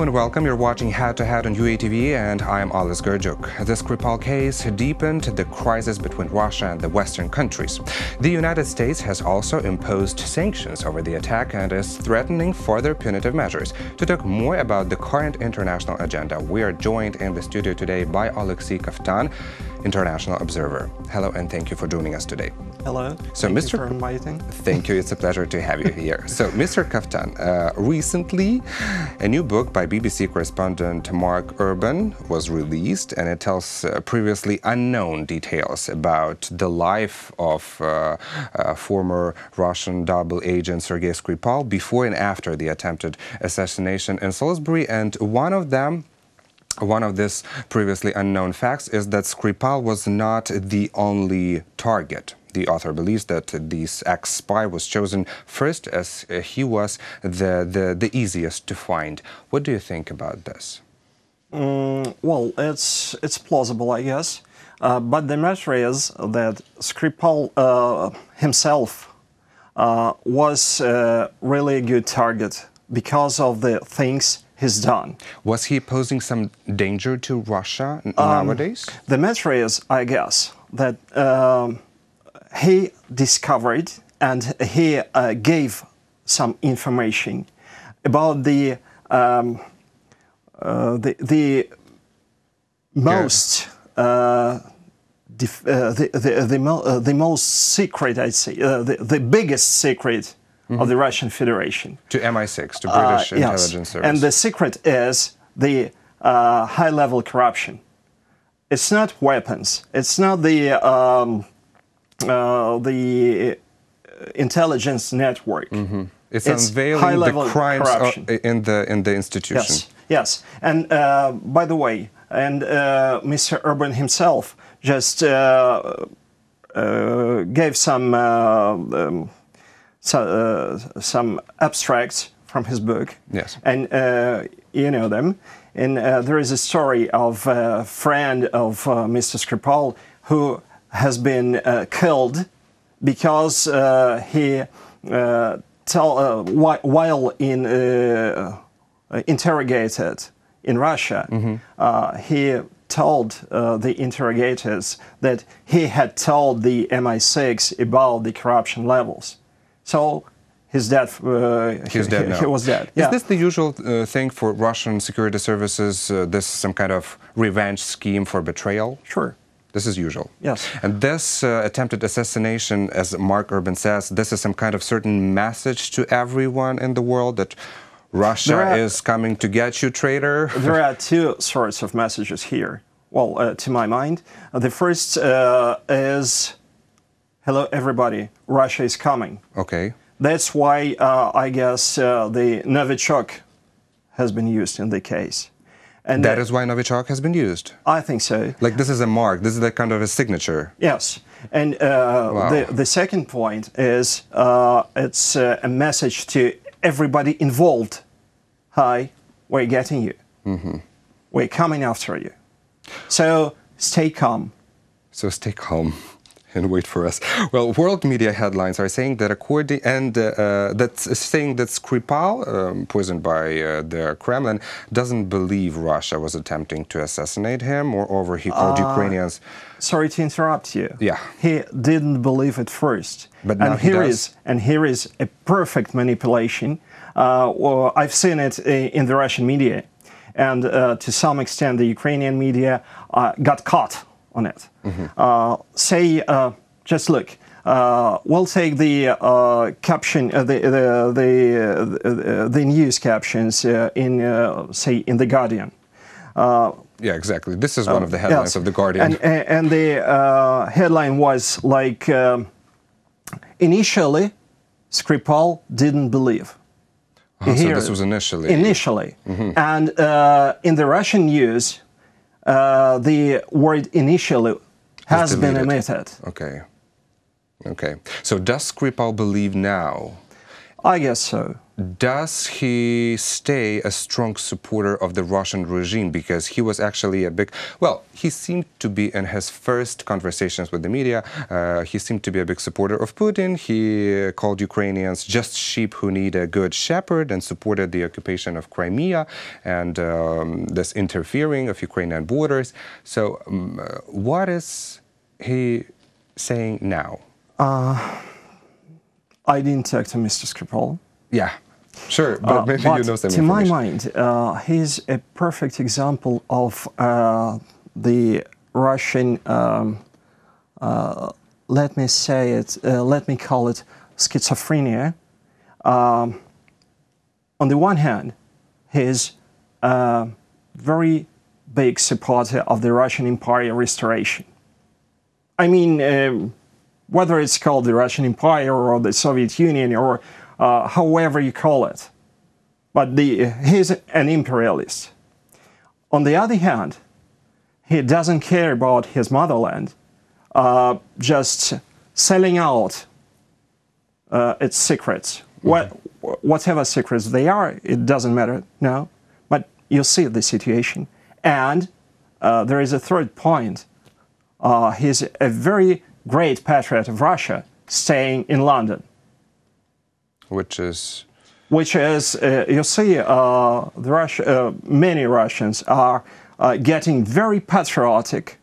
and welcome. You're watching Head to Head on UATV, and I'm Oleksiy Kaftan. The Skripal case deepened the crisis between Russia and the Western countries. The United States has also imposed sanctions over the attack and is threatening further punitive measures. To talk more about the current international agenda, we are joined in the studio today by Oleksiy Kaftan, international observer. Hello, and thank you for joining us today. Hello. So, thank you for inviting. Thank you. It's a pleasure to have you here. So, Mr. Kaftan, recently a new book by BBC correspondent Mark Urban was released, and it tells previously unknown details about the life of former Russian double agent Sergei Skripal before and after the attempted assassination in Salisbury, and one of these previously unknown facts is that Skripal was not the only target. The author believes that this ex-spy was chosen first as he was the easiest to find. What do you think about this? Well, it's plausible, I guess. But the matter is that Skripal himself was really a good target because of the things he's done. Was he posing some danger to Russia nowadays? The matter is, I guess, that he discovered and he gave some information about the most the most secret, I'd say, the biggest secret of the Russian Federation. To MI6, to British intelligence service. And the secret is the high-level corruption. It's not weapons. It's not the intelligence network. It's unveiling the crimes in the institution. Yes, yes. And by the way, and Mr. Urban himself just gave some abstracts from his book. Yes. And you know them. And there is a story of a friend of Mr. Skripal who has been killed because he, while interrogated in Russia, he told the interrogators that he had told the MI6 about the corruption levels. So he's dead. He's dead now. He was dead. Is this the usual thing for Russian security services? This some kind of revenge scheme for betrayal? Sure. This is usual. Yes. And this attempted assassination, as Mark Urban says, this is some kind of certain message to everyone in the world that Russia is coming to get you, traitor? There are two sorts of messages here. Well, to my mind, the first is, hello everybody, Russia is coming. Okay. That's why I guess the Novichok has been used in the case. And that is why Novichok has been used? I think so. Like this is a mark, this is a kind of a signature. Yes. And the second point is it's a message to everybody involved. Hi, we're getting you. We're coming after you. So stay calm. So stay calm and wait for us. Well, world media headlines are saying that that Skripal, poisoned by the Kremlin, doesn't believe Russia was attempting to assassinate him, or he called Ukrainians. Sorry to interrupt you. Yeah. He didn't believe it first. But now he does. And here is a perfect manipulation. Well, I've seen it in the Russian media, and to some extent the Ukrainian media got caught on it. Just look. We'll take the caption, the news captions in in the Guardian. Yeah, exactly. This is one of the headlines of the Guardian. And the headline was like, initially, Skripal didn't believe. So this was initially. Initially. And in the Russian news, the word initially has been omitted. Okay. Okay. So does Skripal believe now? I guess so. does he stay a strong supporter of the Russian regime? Because he was actually a big, well, he seemed to be in his first conversations with the media, he seemed to be a big supporter of Putin. He called Ukrainians just sheep who need a good shepherd and supported the occupation of Crimea and this interfering of Ukrainian borders. So what is he saying now? I didn't talk to Mr. Skripal. Yeah, sure, but maybe you know some to my information. mind, he's a perfect example of the Russian, let me say it, let me call it schizophrenia. On the one hand, he's a very big supporter of the Russian Empire restoration. I mean, whether it's called the Russian Empire or the Soviet Union or however you call it, but he's an imperialist. On the other hand, he doesn't care about his motherland, just selling out its secrets. Whatever secrets they are, it doesn't matter now, but you see the situation. And there is a third point. He's a very great patriot of Russia staying in London. Which is, you see, many Russians are getting very patriotic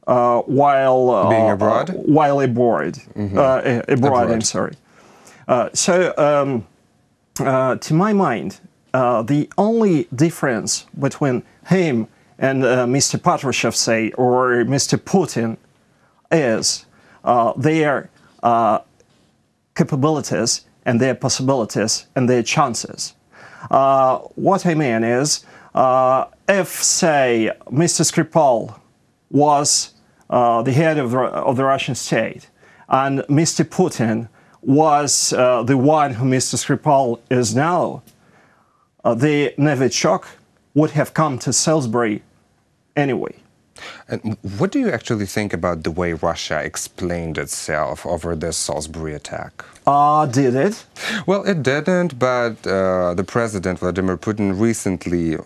while being abroad? While abroad. Abroad, I'm sorry. To my mind, the only difference between him and Mr. Patrushev, say, or Mr. Putin, is their capabilities and their possibilities and their chances. What I mean is, if, say, Mr. Skripal was the head of the Russian state, and Mr. Putin was the one who Mr. Skripal is now, the Novichok would have come to Salisbury anyway. And what do you actually think about the way Russia explained itself over this Salisbury attack? Did it? Well, it didn't, but the President, Vladimir Putin, recently,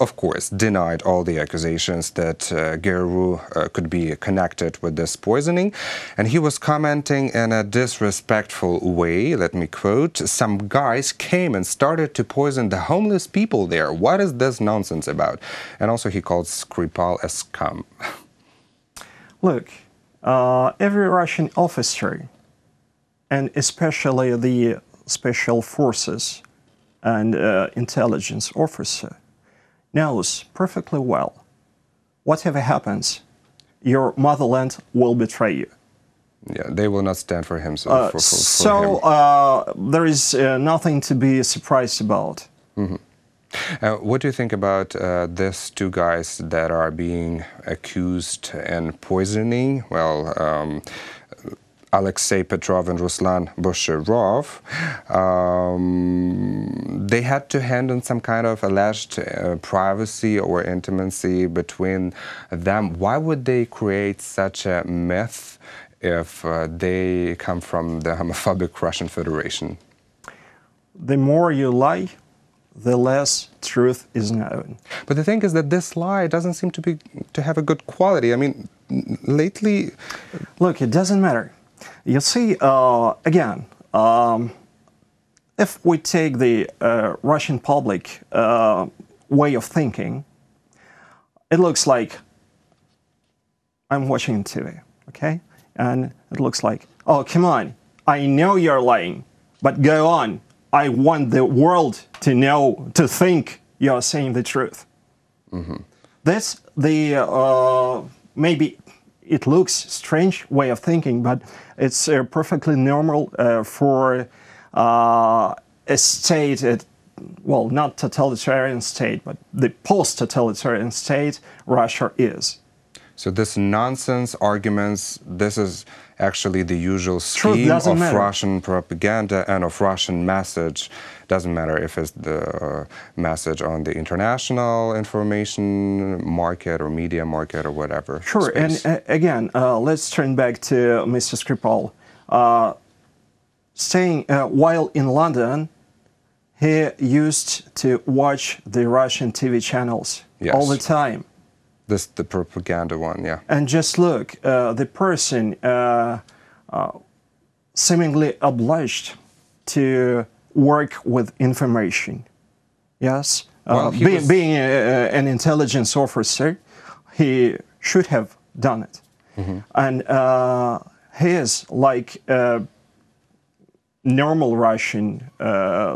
of course, denied all the accusations that GRU could be connected with this poisoning. And he was commenting in a disrespectful way, let me quote, "Some guys came and started to poison the homeless people there. What is this nonsense about?" And also he called Skripal a scum. Look, every Russian officer, and especially the special forces and intelligence officer, knows perfectly well, whatever happens, your motherland will betray you. Yeah, they will not stand for him. There is nothing to be surprised about. Mm-hmm. What do you think about these two guys that are being accused in poisoning? Well, Oleksiy Petrov and Ruslan Boshirov, they had to hand in some kind of alleged privacy or intimacy between them. Why would they create such a myth if they come from the homophobic Russian Federation? The more you lie, the less truth is known. But the thing is that this lie doesn't seem to have a good quality. I mean, lately... Look, it doesn't matter. You see, again, if we take the Russian public way of thinking, it looks like I'm watching TV, okay? And it looks like, oh, come on, I know you're lying, but go on. I want the world to know, to think you're saying the truth. Mm-hmm. That's the, maybe it looks strange way of thinking, but it's perfectly normal for a state, well, not totalitarian state, but the post-totalitarian state Russia is. So this nonsense arguments, this is actually the usual scheme of Russian propaganda and of Russian message. Doesn't matter if it's the message on the international information market or media market or whatever. Sure, space. And again, let's turn back to Mr. Skripal. Staying while in London, he used to watch the Russian TV channels all the time. The propaganda one, yeah. And just look, the person seemingly obliged to work with information. Yes, well, being an intelligence officer, he should have done it. And he is like a normal Russian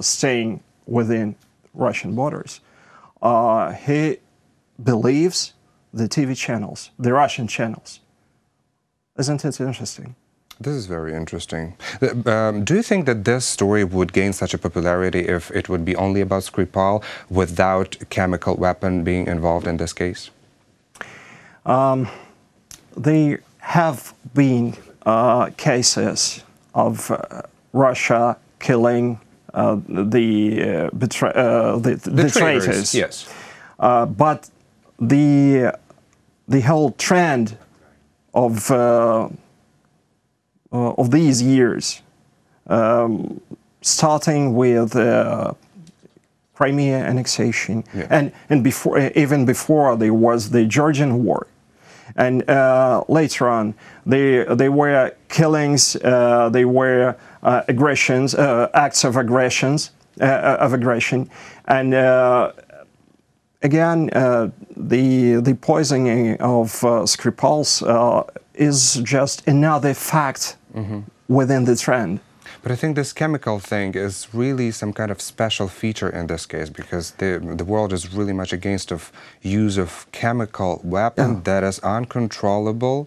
staying within Russian borders. He believes the TV channels, the Russian channels. Isn't it interesting? This is very interesting. Do you think that this story would gain such a popularity if it would be only about Skripal without chemical weapon being involved in this case? There have been cases of Russia killing the traitors. Yes. But the whole trend of these years, starting with Crimea annexation, and before, even before, there was the Georgian War, and later on they were killings, they were aggressions, acts of aggression, and again the poisoning of Skripals is just another fact within the trend. But I think this chemical thing is really some kind of special feature in this case, because the world is really much against of use of chemical weapon that is uncontrollable.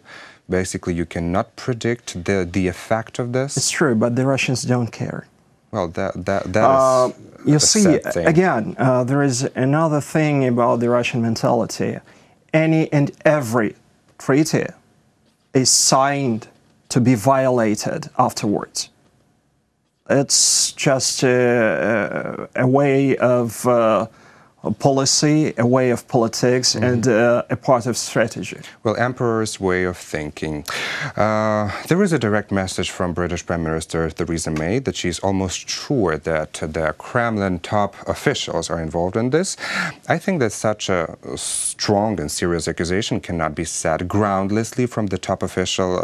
Basically, you cannot predict the effect of this. It's true, but the Russians don't care. Well, that is you see, again, there is another thing about the Russian mentality. Any and every treaty is signed to be violated afterwards. It's just a way of policy, a way of politics, and a part of strategy. Well, emperor's way of thinking. There is a direct message from British Prime Minister Theresa May that she's almost sure that the Kremlin top officials are involved in this. I think that such a strong and serious accusation cannot be said groundlessly from the top official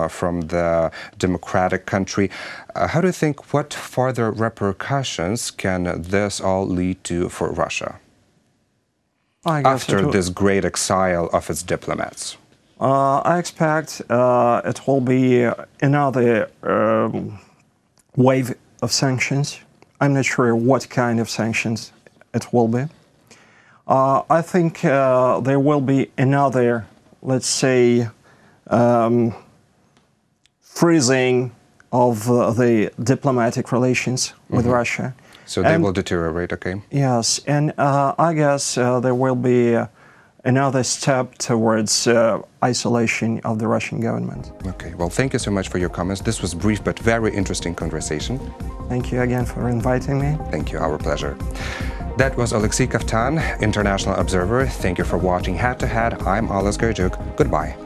from the democratic country. How do you think, what further repercussions can this all lead to for Russia after this great exile of its diplomats? I expect it will be another wave of sanctions. I'm not sure what kind of sanctions it will be. I think there will be another, let's say, freezing of the diplomatic relations with Russia. So they will deteriorate, okay? Yes, and I guess there will be another step towards isolation of the Russian government. Okay, well, thank you so much for your comments. This was brief but very interesting conversation. Thank you again for inviting me. Thank you, our pleasure. That was Oleksiy Kaftan, International Observer. Thank you for watching Head to Head. I'm Oleksiy Kaftan. Goodbye.